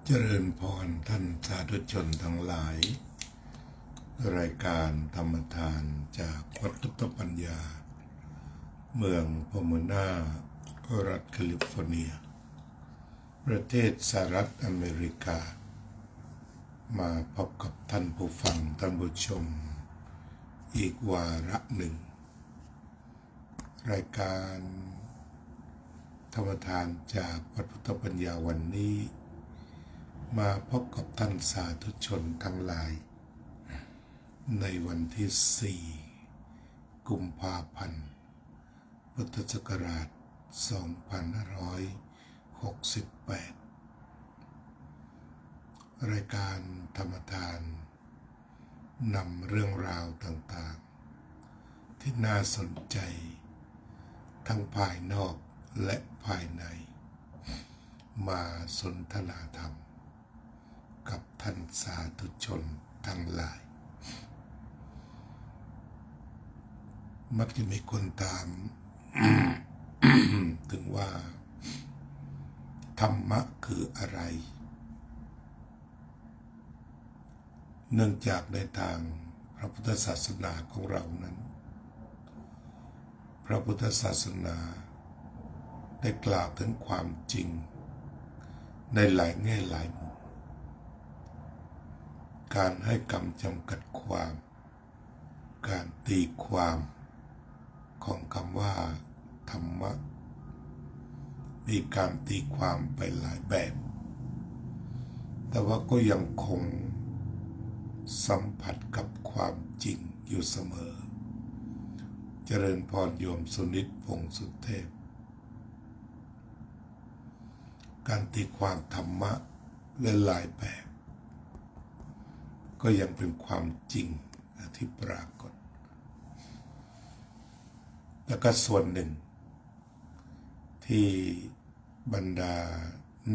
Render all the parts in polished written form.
เจริญพรท่านสาธุชนทั้งหลายรายการธรรมทานจากวัดพุทธปัญญาเมืองพอมนารัฐแคลิฟอร์เนียประเทศสหรัฐอเมริกามาพบกับท่านผู้ฟังท่านผู้ชมอีกวาระหนึ่งรายการธรรมทานจากวัดพุทธปัญญาวันนี้มาพบกับท่านสาธุชนทั้งหลายในวันที่4กุมภาพันธ์พุทธศักราช2568รายการธรรมทานนำเรื่องราวต่างๆที่น่าสนใจทั้งภายนอกและภายในมาสนทนาธรรมกับท่านสาธุชนทั้งหลายมักจะมีคนถาม ถึงว่าธรรมะคืออะไรเนื่องจากในทางพระพุทธศาสนาของเรานั้นพระพุทธศาสนาได้กล่าวถึงความจริงในหลายแง่หลายมุมการให้คำจำกัดความการตีความของคำว่าธรรมะมีการตีความไปหลายแบบแต่ว่าก็ยังคงสัมผัสกับความจริงอยู่เสมอเจริญพรโยมสุนิตวงศ์สุเทพการตีความธรรมะหลายแบบก็ยังเป็นความจริงที่ปรากฏแล้วก็ส่วนหนึ่งที่บรรดา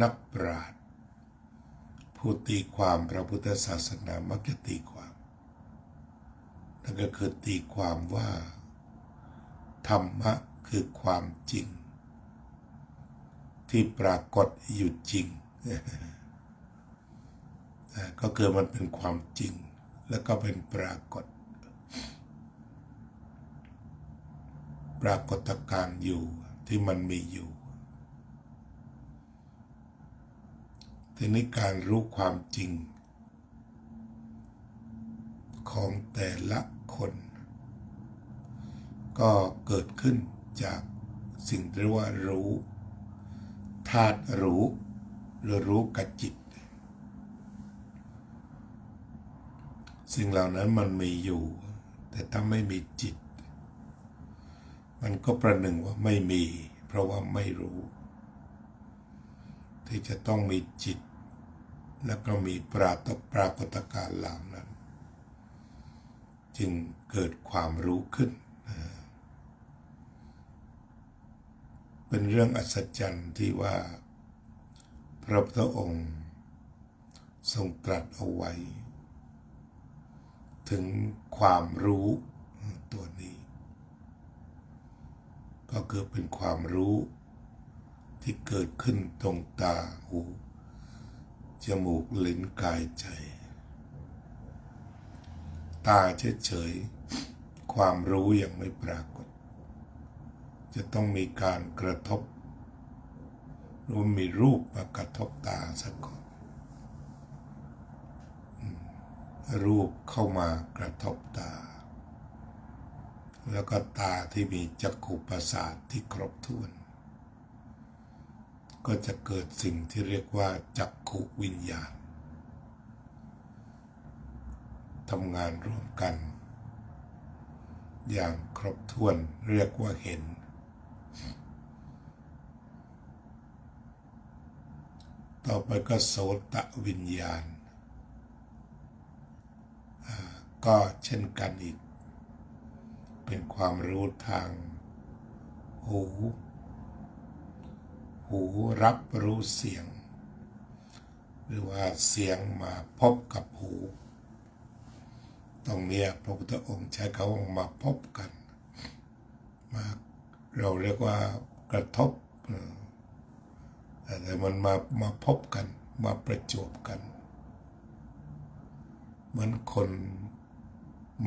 นักปราชญ์ผู้ตีความพระพุทธศาสนามักจะตีความนั่นก็คือตีความว่าธรรมะคือความจริงที่ปรากฏอยู่จริงก็คือมันเป็นความจริงแล้วก็เป็นปรากฏการณ์อยู่ที่มันมีอยู่ทีนี้การรู้ความจริงของแต่ละคนก็เกิดขึ้นจากสิ่งที่เรียกว่ารู้ธาตุรู้หรือรู้กับจิตสิ่งเหล่านั้นมันมีอยู่แต่ถ้าไม่มีจิตมันก็ประหนึ่งว่าไม่มีเพราะว่าไม่รู้ที่จะต้องมีจิตแล้วก็มีปรากฏการณ์เหล่านั้นจึงเกิดความรู้ขึ้นเป็นเรื่องอัศจรรย์ที่ว่าพระพุทธองค์ทรงตรัสเอาไว้ถึงความรู้ตัวนี้ก็คือเป็นความรู้ที่เกิดขึ้นตรงตาหูจมูกลิ้นกายใจตาเฉยๆความรู้ยังไม่ปรากฏจะต้องมีการกระทบหรือมีรูปมากระทบตาซะก่อนรูปเข้ามากระทบตาแล้วก็ตาที่มีจักขุประสาทที่ครบถ้วนก็จะเกิดสิ่งที่เรียกว่าจักขุวิญญาณทำงานร่วมกันอย่างครบถ้วนเรียกว่าเห็นต่อไปก็โสตวิญญาณก็เช่นกันอีกเป็นความรู้ทางหูรับรู้เสียงหรือว่าเสียงมาพบกับหูตรงนี้พระพุทธองค์ใช้คำว่ามาพบกันมาเราเรียกว่ากระทบแต่มันมาพบกัน มาประจวบกันเหมือนคน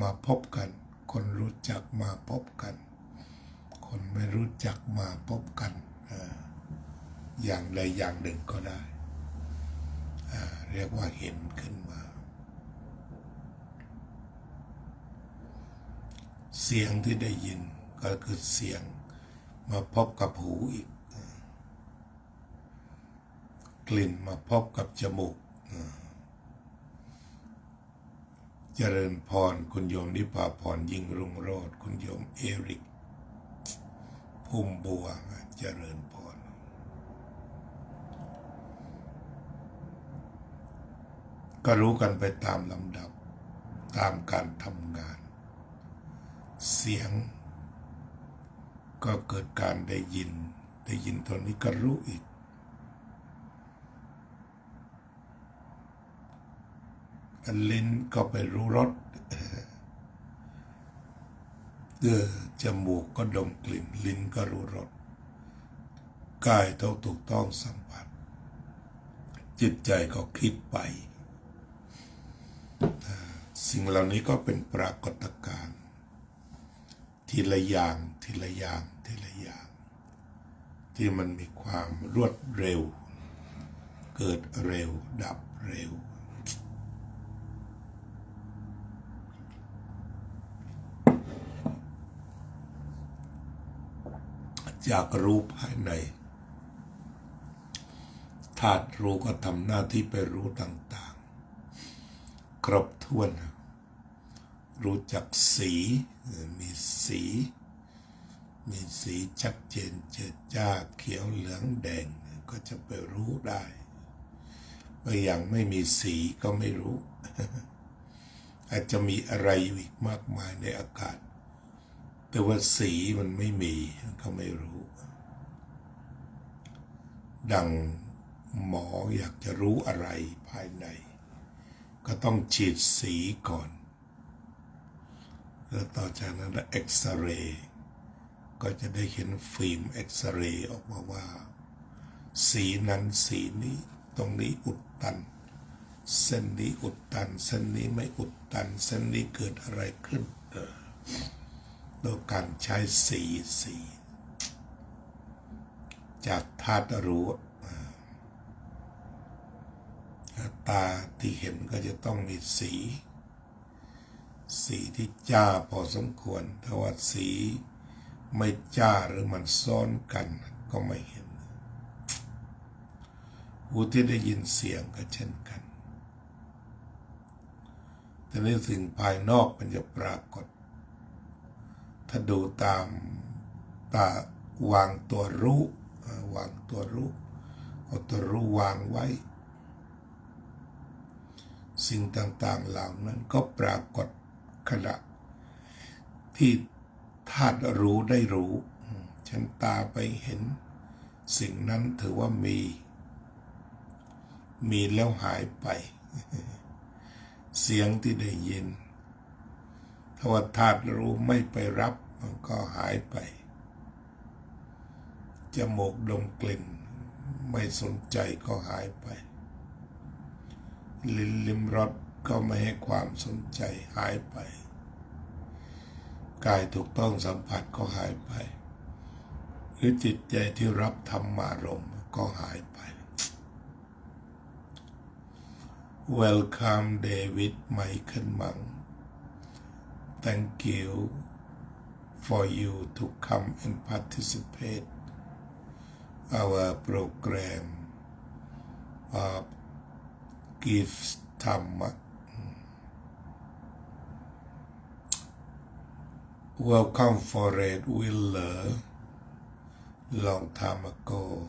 มาพบกันคนรู้จักมาพบกันคนไม่รู้จักมาพบกันอย่างใดอย่างหนึ่งก็ได้เรียกว่าเห็นขึ้นมาเสียงที่ได้ยินก็คือเสียงมาพบกับหูอีกกลิ่นมาพบกับจมูกเจริญพรคุณโยมนิพาพรยิ่งรุ่งโรจน์คุณโยมเอริกพุ่มบัวเจริญพรก็รู้กันไปตามลำดับตามการทำงานเสียงก็เกิดการได้ยินตอนนี้ก็รู้อีกลิ้นก็ไปรู้รสจมูกก็ดมกลิ่นลิ้นก็รู้รสกายต้องถูกต้องสัมผัสจิตใจก็คิดไปสิ่งเหล่านี้ก็เป็นปรากฏการณ์ทีละอย่างทีละอย่างทีละอย่างที่มันมีความรวดเร็วเกิดเร็วดับเร็วจากรู้ภายในธาตุรู้ก็ทำหน้าที่ไปรู้ต่างๆครบถ้วนรู้จักสีมีสีชัดเจนเจิดจ้าเขียวเหลืองแดงก็จะไปรู้ได้บางอย่างไม่มีสีก็ไม่รู้ อาจจะมีอะไรอยู่อีกมากมายในอากาศแต่ว่าสีมันไม่มีก็ไม่รู้ดังหมออยากจะรู้อะไรภายในก็ต้องฉีดสีก่อนแล้วต่อจากนั้นเอ็กซเรย์ก็จะได้เห็นฟิล์มเอ็กซเรย์ออกมาว่าสีนั้นสีนี้ตรงนี้อุดตันเส้นนี้อุดตันเส้นนี้ไม่อุดตันเส้นนี้เกิดอะไรขึ้นโดยการใช้สีจากธาตุรู้ตาที่เห็นก็จะต้องมีสีที่จ้าพอสมควรถ้าว่าสีไม่จ้าหรือมันซ้อนกันก็ไม่เห็นหูที่ได้ยินเสียงก็เช่นกันแต่ในสิ่งภายนอกมันจะปรากฏถ้าดูตามตาวางตัวรู้เอาตัวรู้วางไว้สิ่งต่างๆเหล่านั้นก็ปรากฏขณะที่ธาตุรู้ได้รู้ฉันตาไปเห็นสิ่งนั้นถือว่ามีแล้วหายไปเสียงที่ได้ยินถ้าว่าธาตุรู้ไม่ไปรับมันก็หายไปจมูกดมกลิ่นไม่สนใจก็หายไปลิ้นลิ้มรสก็ไม่ให้ความสนใจหายไปกายถูกต้องสัมผัสก็หายไปหรือจิตใจที่รับธรรมารมณ์ก็หายไป Welcome David Michael Mang Thank you for you to come and participate our program of Gives Dhamma. Welcome for Red Wheeler. Long time ago,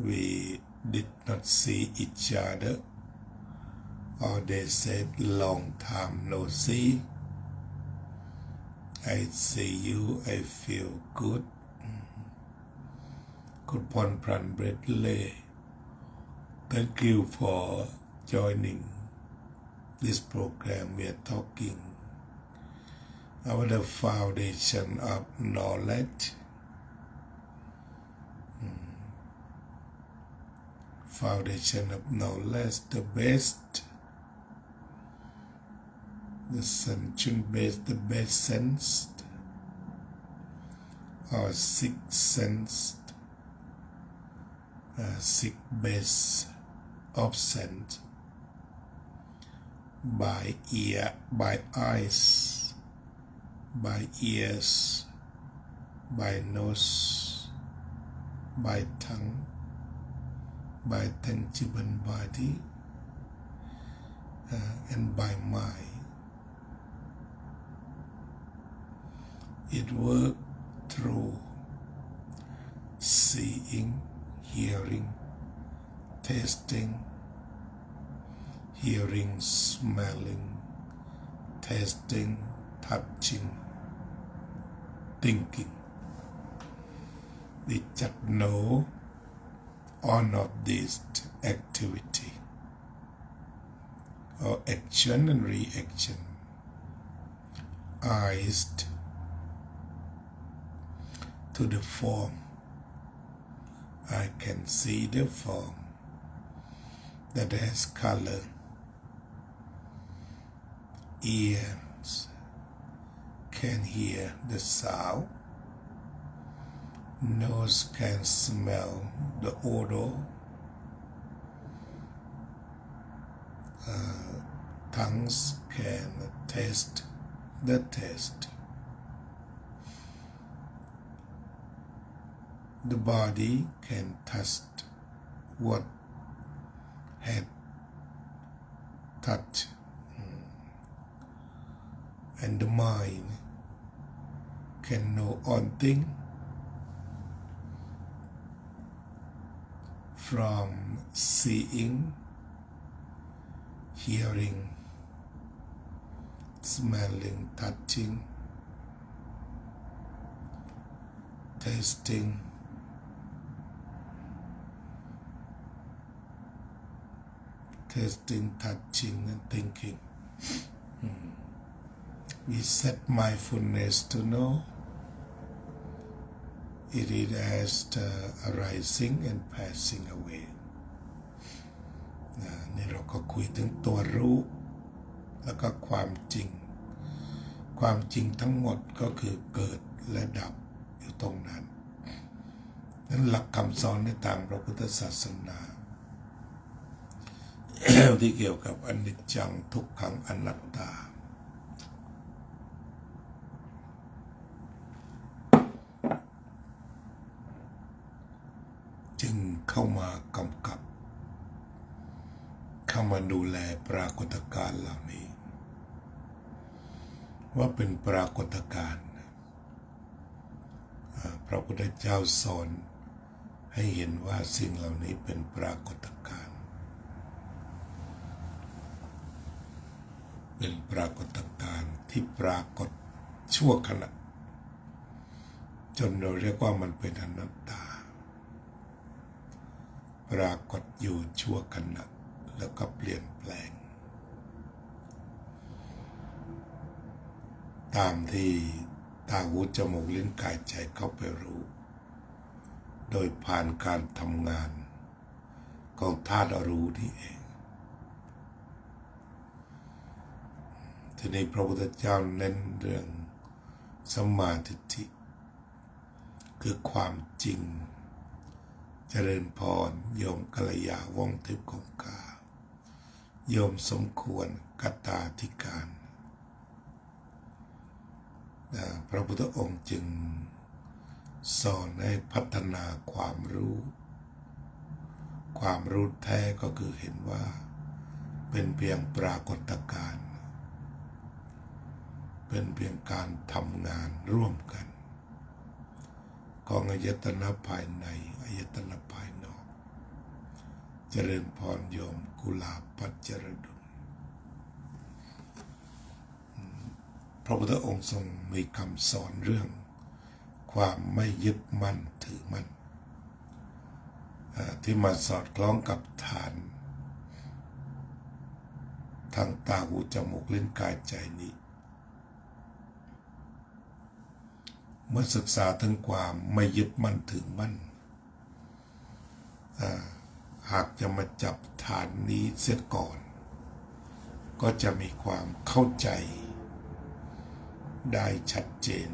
we did not see each other, or they said long time no see. I see you, I feel good. คุณพรพรันเบรดเล่ Thank you for joining this program. We are talking about the foundation of knowledge. foundation of knowledge, the best. The sensual base, the best sensed, or sixth sensed, sixth base of sense by ear, by eyes, by ears, by nose, by tongue, by tangible body, and by mind. It works through seeing, hearing, tasting, hearing, smelling, tasting, touching, thinking. We just know all of this activity or action and reaction. Eyes to the form. I can see the form that has color. Ears can hear the sound. Nose can smell the odor. Tongues can taste the taste. The body can touch what had touched, and the mind can know all things from seeing, hearing, smelling, touching, tasting, touching, and thinking. We set mindfulness to know. It is as arising and passing away. นี่เราก็คุยถึงตัวรู้แล้วก็ความจริง ความจริงทั้งหมดก็คือเกิดและดับอยู่ตรงนั้น นั้นหลักคำสอนในทางพระพุทธศาสนา ที่เกี่ยวกับอนิจจังทุกขังอนัตตาจึงเข้ามากำกับเข้ามาดูแลปรากฏการณ์เหล่านี้ว่าเป็นปรากฏการณ์พระพุทธเจ้าสอนให้เห็นว่าสิ่งเหล่านี้เป็นปรากฏการณ์เป็นปรากฏการณ์ที่ปรากฏชั่วขณะจนเราเรียกว่ามันเป็นอนัตตาปรากฏอยู่ชั่วขณะแล้วก็เปลี่ยนแปลงตามที่ตาหูจมูกลิ้นกายใจเข้าไปรู้โดยผ่านการทำงานของธาตุรู้นี่เองทีนี้พระพุทธเจ้าเน้นเรื่องสัมมาทิฏฐิคือความจริงเจริญพรโยมกัลยาว่องทิพย์คงคาโยมสมควรกตาธิการพระพุทธองค์จึงสอนให้พัฒนาความรู้แท้ก็คือเห็นว่าเป็นเพียงปรากฏการณ์เป็นเพียงการทำงานร่วมกันของอายตนะภายในอายตนะภายนอกเจริญพรโยมกุลาปัจจรดุลพระพุทธองค์ทรงมีคำสอนเรื่องความไม่ยึดมั่นถือมั่นที่มาสอดคล้องกับฐานทางตาหูจมูกลิ้นกายใจนี้เมื่อศึกษาถึงความไม่ยึดมั่นถือมั่น หากจะมาจับฐานนี้เสียก่อน ก็จะมีความเข้าใจได้ชัดเจน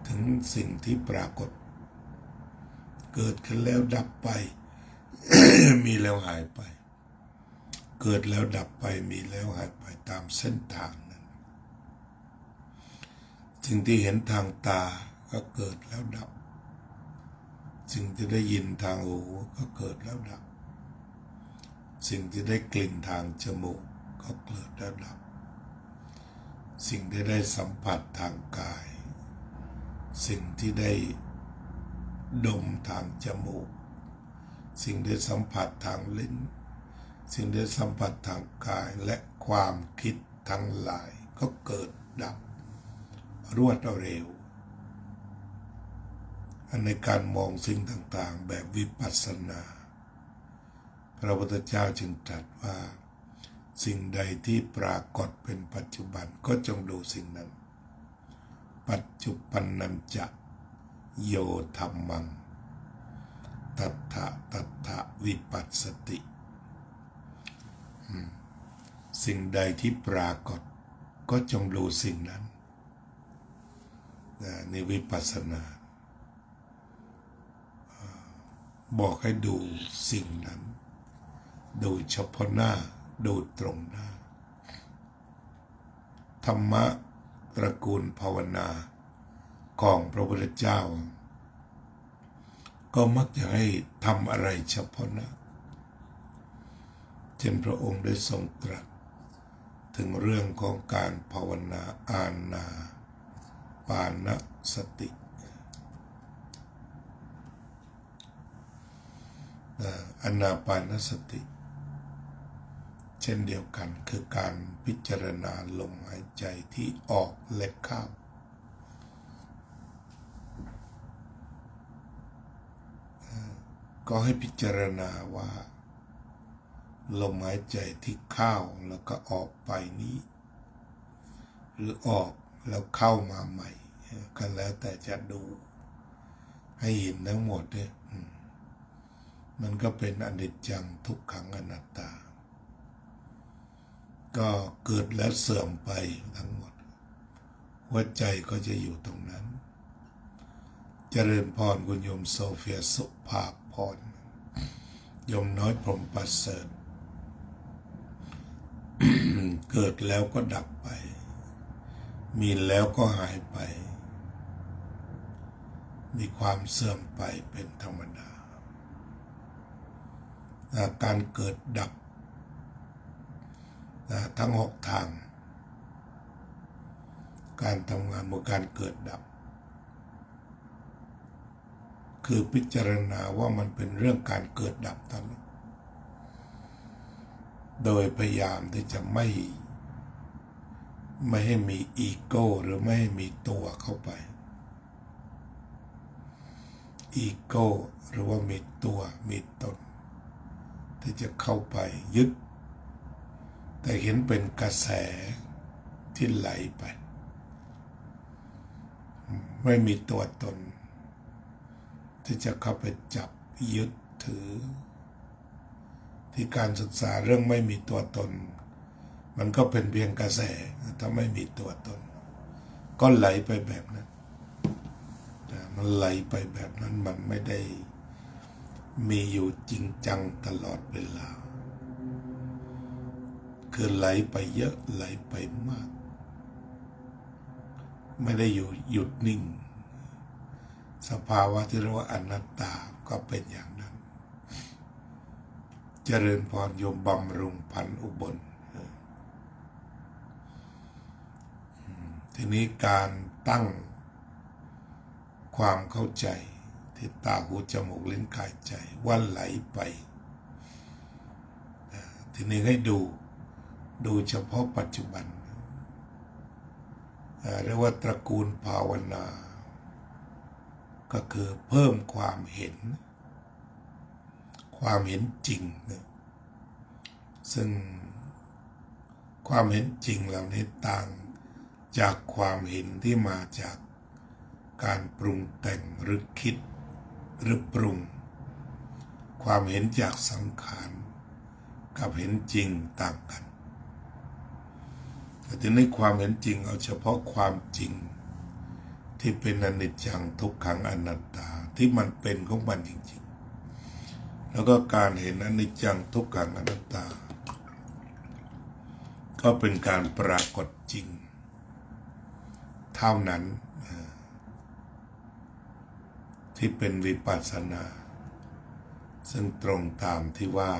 ถึงสิ่งที่ปรากฏเกิดขึ้นแล้วดับไป มีแล้วหายไปเกิดแล้วดับไปมีแล้วหายไปตามเส้นทางนั้นสิ่งที่เห็นทางตาก็เกิดแล้วดับสิ่งที่ได้ยินทางหูก็เกิดแล้วดับสิ่งที่ได้กลิ่นทางจมูกก็เกิดแล้วดับสิ่งที่ได้สัมผัสทางกายสิ่งที่ได้ดมทางจมูกสิ่งได้สัมผัสทางลิ้นสิ่งได้สัมผัสทางกายและความคิดทั้งหลายก็เกิดดับรวดเร็วในการมองสิ่งต่างๆแบบวิปัสสนาพระพุทธเจ้าจึงตรัสว่าสิ่งใดที่ปรากฏเป็นปัจจุบันก็จงดูสิ่งนั้นปัจจุบันนันจะโยธัมมังตัทธะตัทธะวิปัสสติสิ่งใดที่ปรากฏก็จงดูสิ่งนั้นนี่วิปัสสนาบอกให้ดูสิ่งนั้นดูเฉพาะหน้าดูตรงหน้าธรรมะตระกูลภาวนาของพระพุทธเจ้าก็มักจะให้ทำอะไรเฉพาะหน้าเช่นพระองค์ได้ทรงตรัสถึงเรื่องของการภาวนาอานาปานสติอานาปานสติเช่นเดียวกันคือการพิจารณาลมหายใจที่ออกและเข้าก็ให้พิจารณาว่าลมหายใจที่เข้าแล้วก็ออกไปนี้หรือออกแล้วเข้ามาใหม่ก็แล้วแต่จะดูให้เห็นทั้งหมดเนี่ยมันก็เป็นอนิจจังทุกขังอนัตตาก็เกิดแล้วเสื่อมไปทั้งหมดหัวใจก็จะอยู่ตรงนั้นเจริญพรคุณโยมโซเฟียสุภาพรโยมน้อยพรหมประเสริฐ เกิดแล้วก็ดับไปมีแล้วก็หายไปมีความเสื่อมไปเป็นธรรมดาการเกิดดับทั้ง6ทางการทำงานบนการเกิดดับคือพิจารณาว่ามันเป็นเรื่องการเกิดดับตลอดโดยพยายามที่จะไม่ให้มีอีโก้หรือไม่ให้มีตัวเข้าไปอีโก้หรือว่ามีตัวมีตนที่จะเข้าไปยึดแต่เห็นเป็นกระแสที่ไหลไปไม่มีตัวตนที่จะเข้าไปจับยึดถือที่การศึกษาเรื่องไม่มีตัวตนมันก็เป็นเพียงกระแสถ้าไม่มีตัวตนก็ไหลไปแบบนั้นมันไหลไปแบบนั้นมันไม่ได้มีอยู่จริงจังตลอดเวลาคือไหลไปเยอะไหลไปมากไม่ได้อยู่หยุดนิ่งสภาวะที่เรียกว่าอนัตตาก็เป็นอย่างนั้นเจริญพรโยมบำรุงพันธุ์อุบลทีนี้การตั้งความเข้าใจที่ตาหูจมูกลิ้นกายใจว่าไหลไปทีนี้ให้ดูเฉพาะปัจจุบันเรียกว่าตระกูลภาวนาก็คือเพิ่มความเห็นจริงนะซึ่งความเห็นจริงเหล่านี้ต่างจากความเห็นที่มาจากการปรุงแต่งหรือคิดหรือปรุงค ความเห็นจากสังขารกับเห็นจริงต่างกันแต่ทีนี้ความเห็นจริงเอาเฉพาะความจริงที่เป็นอนิจจังทุกขังอนัตตาที่มันเป็นของมันจริงๆแล้วก็การเห็นอนิจจังทุกขังอนัตตาก็เป็นการปรากฏจริงเท่านั้นที่เป็นวิปัสสนาซึ่งตรงตามที่ว่า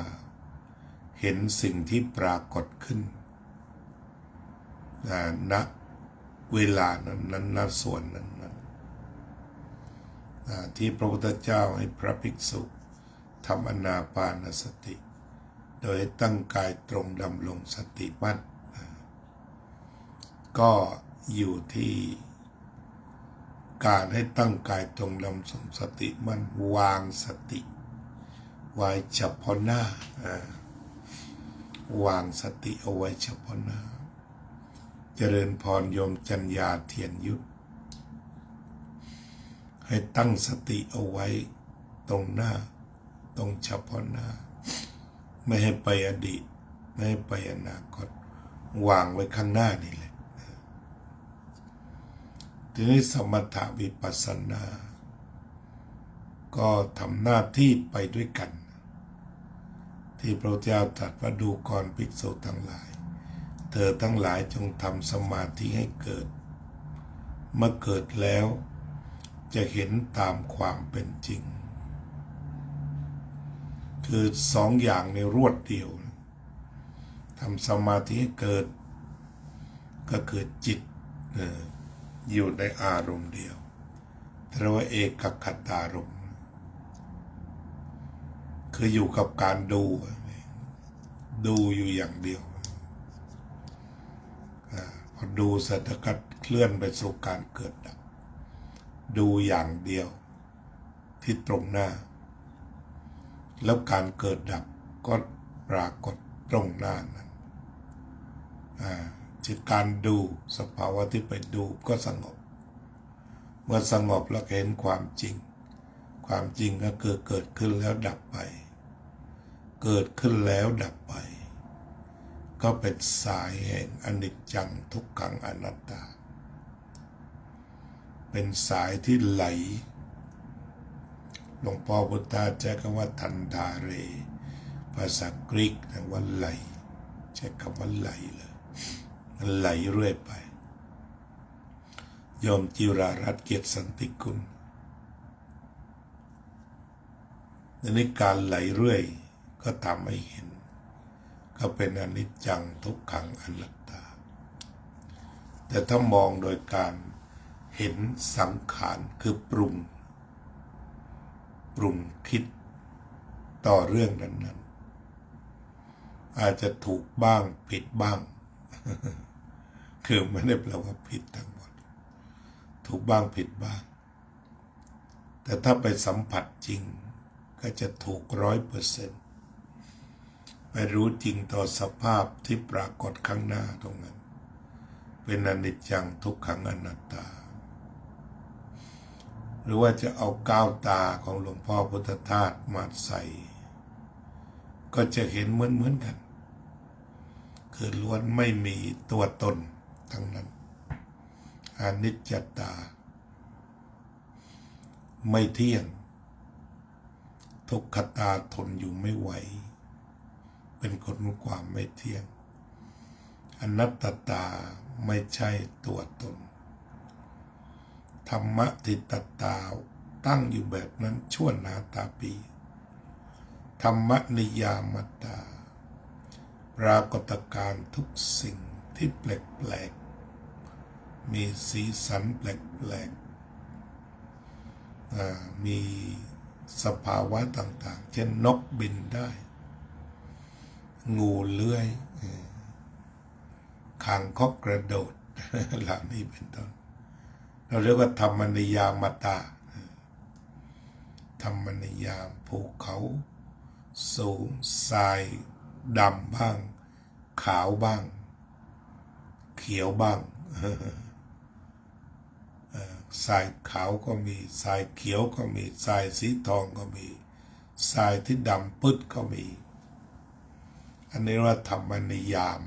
เห็นสิ่งที่ปรากฏขึ้นณเวลานั้นณส่วนนั้นที่พระพุทธเจ้าให้พระภิกษุทำอานาปานสติโดยตั้งกายตรงดำรงสติมั่นก็อยู่ที่การให้ตั้งกายตรงดำรงสติมั่นวางสติไว้เฉพาะหน้าวางสติเอาไว้เฉพาะหน้าเจริญพรโยมจัญญาเทียนยุทธให้ตั้งสติเอาไว้ตรงหน้าตรงเฉพาะหน้าไม่ให้ไปอดีตไม่ให้ไปอนาคตวางไว้ข้างหน้านี่แหละทีนี้สมถะวิปัสสนาก็ทำหน้าที่ไปด้วยกันที่พระเจ้าตรัสว่าดูก่อนภิกษุทั้งหลายเธอทั้งหลายจงทำสมาธิให้เกิดเมื่อเกิดแล้วจะเห็นตามความเป็นจริงคือสองอย่างในรวดเดียวทำสมาธิให้เกิดก็คือจิตอยู่ในอารมณ์เดียวเรียกว่าเอกคตารมณ์คืออยู่กับการดูอยู่อย่างเดียวพอดูเสร็จก็เคลื่อนไปสู่การเกิดดับดูอย่างเดียวที่ตรงหน้าแล้วการเกิดดับก็ปรากฏตรงหน้านั้นจากการดูสภาวะที่ไปดูก็สงบเมื่อสงบแล้วเห็นความจริงความจริงก็คือเกิดขึ้นแล้วดับไปเกิดขึ้นแล้วดับไปก็เป็นสายแห่งอนิจจังทุกขังอนัตตาเป็นสายที่ไหลหลวงพ่อพุทธาใช้คำว่าทันทาเรภาษากรีกแปลว่าไหลใช้คำว่าไหลเลยมันไหลเรื่อยไปโยมจิรารัตน์เกียรติสันติกุลในการไหลเรื่อยก็ทำให้เห็นก็เป็นอนิจจังทุกขังอนัตตาแต่ถ้ามองโดยการเห็นสังขารคือปรุงคิดต่อเรื่องนั้นๆอาจจะถูกบ้างผิดบ้าง คือไม่ได้แปลว่าผิดทั้งหมดถูกบ้างผิดบ้างแต่ถ้าไปสัมผัสจริงก็จะถูก100%ไปรู้จริงต่อสภาพที่ปรากฏข้างหน้าตรงนั้นเป็นอนิจจังทุกขังอนัตตาหรือว่าจะเอาก้าวตาของหลวงพ่อพุทธทาสมาใส่ก็จะเห็นเหมือนกันคือล้วนไม่มีตัวตนทั้งนั้นอนิจจตาไม่เที่ยงทุกขตาทนอยู่ไม่ไหวเป็นคนของความไม่เที่ยงอนัตตาไม่ใช่ตัวตนธรรมติตตาตั้งอยู่แบบนั้นชั่วนาตาปีธรรมนิยามตาปรากฏการณ์ทุกสิ่งที่แปลกๆมีสีสันแปลกๆมีสภาวะต่างๆเช่นนกบินได้งูเลื้อยคางคกกระโดดเหล่านี้เป็นต้นเราเรียกว่าธรรมนิยามตาธรรมนิยามภูเขาสูงทรายดำบ้างขาวบ้างเขียวบ้างทรายขาวก็มีทรายเขียวก็มีทรายสีทองก็มี ทรายที่ดำปึ๊ดก็มีอันนี้ว่าธรรมนิยาม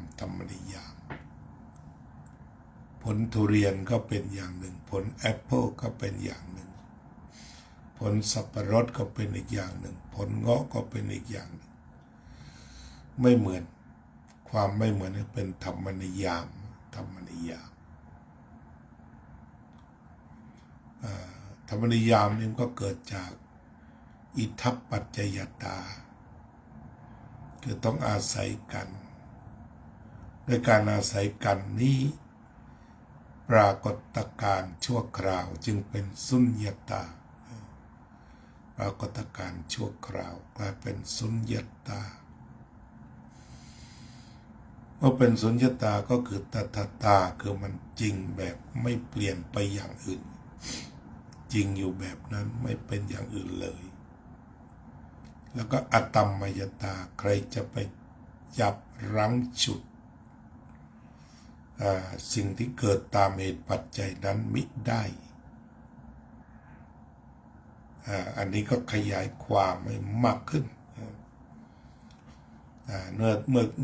ผลทุเรียนก็เป็นอย่างหนึ่งผลแอปเปิลก็เป็นอย่างหนึ่งผลสับปะรดก็เป็นอีกอย่างหนึ่งผลเงาะก็เป็นอีกอย่างหนึ่งไม่เหมือนความไม่เหมือนเป็นธรรมนิยามธรรมนิยามนี่ก็เกิดจากอิทัปปัจจยตาคือต้องอาศัยกันในการอาศัยกันนี้ปรากฏการณ์ชั่วคราวจึงเป็นสุญญตาปรากฏการณ์ชั่วคราวกลายเป็นสุญญตาเมื่อเป็นสุญญตาก็คือตถาคือมันจริงแบบไม่เปลี่ยนไปอย่างอื่นจริงอยู่แบบนั้นไม่เป็นอย่างอื่นเลยแล้วก็อตัมมยตาใครจะไปจับรั้งฉุดสิ่งที่เกิดตามเหตุปัจจัยนั้นมิได้อันนี้ก็ขยายความให้มากขึ้นเ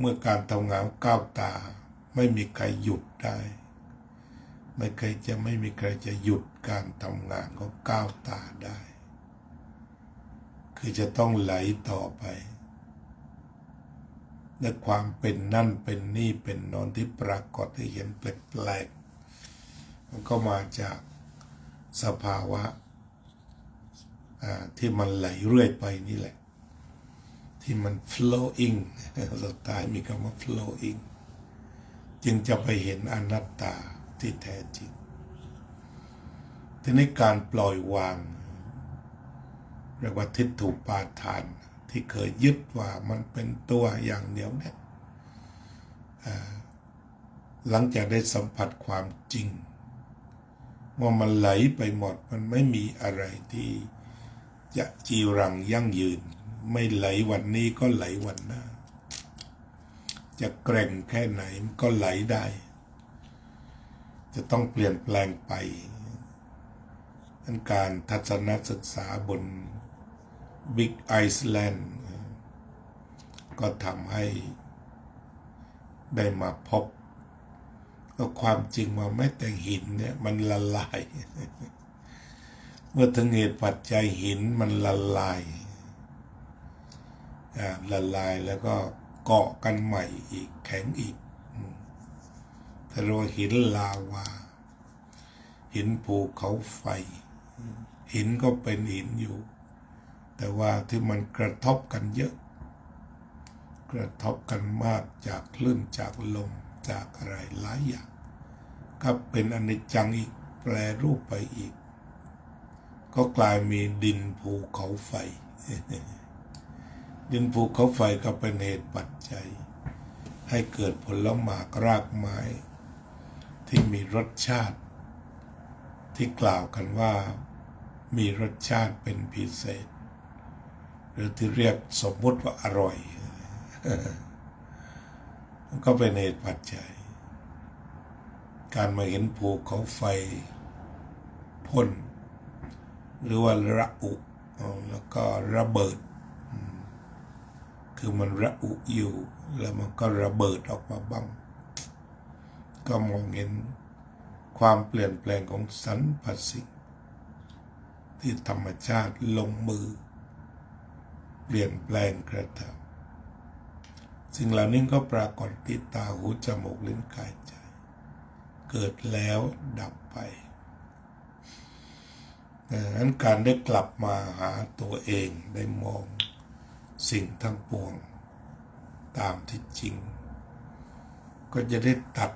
มื่อการทำงานก้าวตาไม่มีใครหยุดได้ไม่มีใครจะหยุดการทำงานของก้าวตาได้คือจะต้องไหลต่อไปและความเป็นนั่นเป็นนี่เป็นนอนที่ปรากฏให้เห็นแปลกๆมันก็มาจากสภาวะที่มันไหลเรื่อยไปนี่แหละที่มัน flowing สุดท้ายมีคำว่า flowing จึงจะไปเห็นอนัตตาที่แท้จริงทีนี้การปล่อยวางเรียกว่าทิฏฐุปาทานที่เคยยึดว่ามันเป็นตัวอย่างเดียวเนี่ยหลังจากได้สัมผัสความจริงว่ามันไหลไปหมดมันไม่มีอะไรที่จะจีรังยั่งยืนไม่ไหลวันนี้ก็ไหลวันหน้าจะแกร่งแค่ไหนมันก็ไหลได้จะต้องเปลี่ยนแปลงไปการทัศนศึกษาบนบิ๊กไอซ์แลนด์ก็ทำให้ได้มาพบก็ความจริงว่าแม้แต่หินเนี่ยมันละลายเมื่อถึงเหตุปัจจัยหินมันละลายแล้วก็เกาะกันใหม่อีกแข็งอีกถ้าเราหินลาวาหินภูเขาไฟหินก็เป็นหินอยู่แต่ว่าที่มันกระทบกันเยอะกระทบกันมากจากคลื่นจากลมจากอะไรหลายอย่างก็เป็นอนิจจังอีกแปรรูปไปอีกก็กลายมีดินภูเขาไฟดินภูเขาไฟก็เป็นเหตุปัจจัยให้เกิดผลหมากรากไม้ที่มีรสชาติที่กล่าวกันว่ามีรสชาติเป็นพิเศษหรือที่เรียกสมมุติว่าอร่อยก็เป็นเหตุปัจจัยการมาเห็นภูเขาไฟพ่นหรือว่าระอุแล้วก็ระเบิดคือมันระอุอยู่แล้วมันก็ระเบิดออกมาบ้างก็มองเห็นความเปลี่ยนแปลงของสรรพสิ่งที่ธรรมชาติลงมือเปลี่ยนแปลงกระทำสิ่งเหล่านี้ก็ปรากฏที่ตาหูจมูกลิ้นกายใจเกิดแล้วดับไปดังนั้นการได้กลับมาหาตัวเองได้มองสิ่งทั้งปวงตามที่จริงก็จะได้ตัด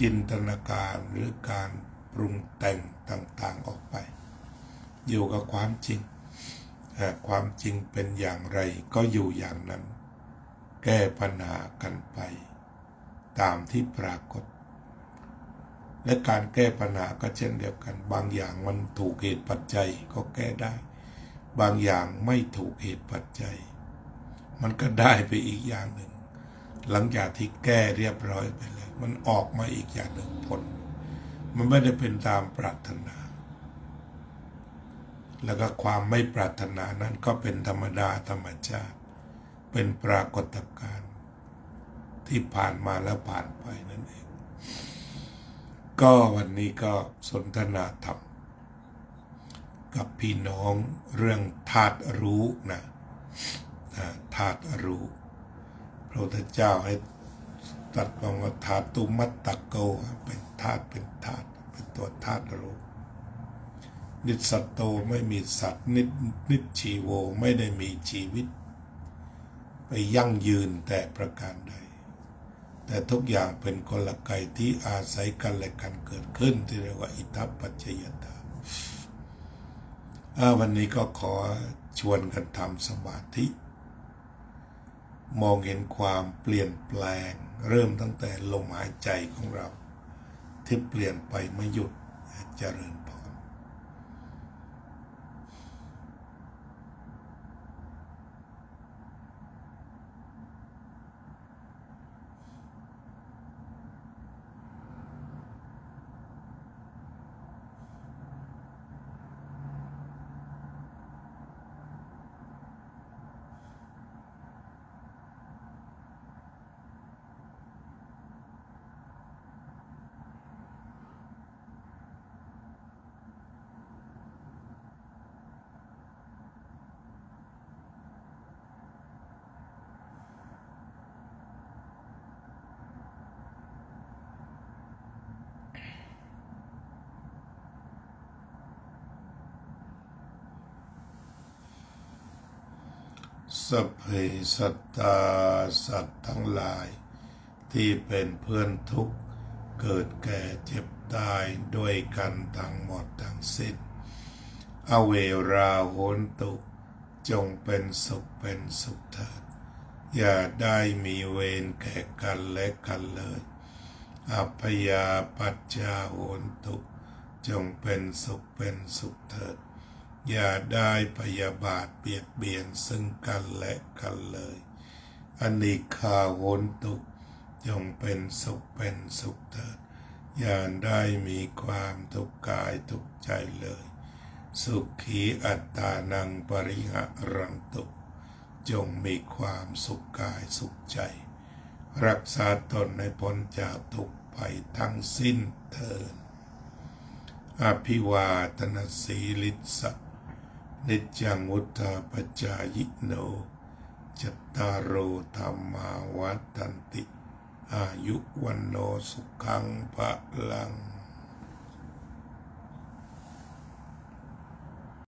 จินตนาการหรือการปรุงแต่งต่างๆออกไปอยู่กับความจริงความจริงเป็นอย่างไรก็อยู่อย่างนั้นแก้ปัญหากันไปตามที่ปรากฏและการแก้ปัญหาก็เช่นเดียวกันบางอย่างมันถูกเหตุปัจจัยก็แก้ได้บางอย่างไม่ถูกเหตุปัจจัยมันก็ได้ไปอีกอย่างหนึ่งหลังจากที่แก้เรียบร้อยไปแล้วมันออกมาอีกอย่างหนึ่งผลมันไม่ได้เป็นตามปรารถนา แล้วก็ความไม่ปรารถนานั้นก็เป็นธรรมดาธรรมชาติเป็นปรากฏการณ์ที่ผ่านมาแล้วผ่านไปนั่นเองก็วันนี้ก็สนทนาธรรมกับพี่น้องเรื่องธาตุรู้นะธาตุรู้พระพุทธเจ้าให้ตรัสว่าธาตุมัตตะโกเป็นธาตุเป็นตัวธาตุรู้นิสสัตโตไม่มีสัตว์นิจชีโวไม่ได้มีชีวิตไปยั่งยืนแต่ประการใดแต่ทุกอย่างเป็นกลไกที่อาศัยกันและกันเกิดขึ้นที่เรียกว่าอิทัปปัจจยตาวันนี้ก็ขอชวนกันทำสมาธิมองเห็นความเปลี่ยนแปลงเริ่มตั้งแต่ลมหายใจของเราที่เปลี่ยนไปไม่หยุดเจริญพรสัพเพสัตตาสัตว์ทั้งหลายที่เป็นเพื่อนทุกข์เกิดแก่เจ็บตายด้วยกันทั้งหมดทั้งสิ้นอเวราโหนตุจงเป็นสุขเถิดอย่าได้มีเวรแก่กันและกันเลยอัพยาปัจจาโหนตุจงเป็นสุขเถิดอย่าได้พยาบาทเบียดเบียนซึ่งกันและกันเลยอนิฆาโหนตุจงเป็นสุขเถิดอย่าได้มีความทุกข์กายทุกข์ใจเลยสุขีอัตตานังปริหะรันตุจงมีความสุขกายสุขใจรักษาตนให้พ้นจากทุกข์ภัยทั้งสิ้นเถิดอภิวาทนาสีลิสะนิจจังวุฒาปจายโนจัตตารโอธรรมาวัฏันติอายุวันโนสุขังภะลัง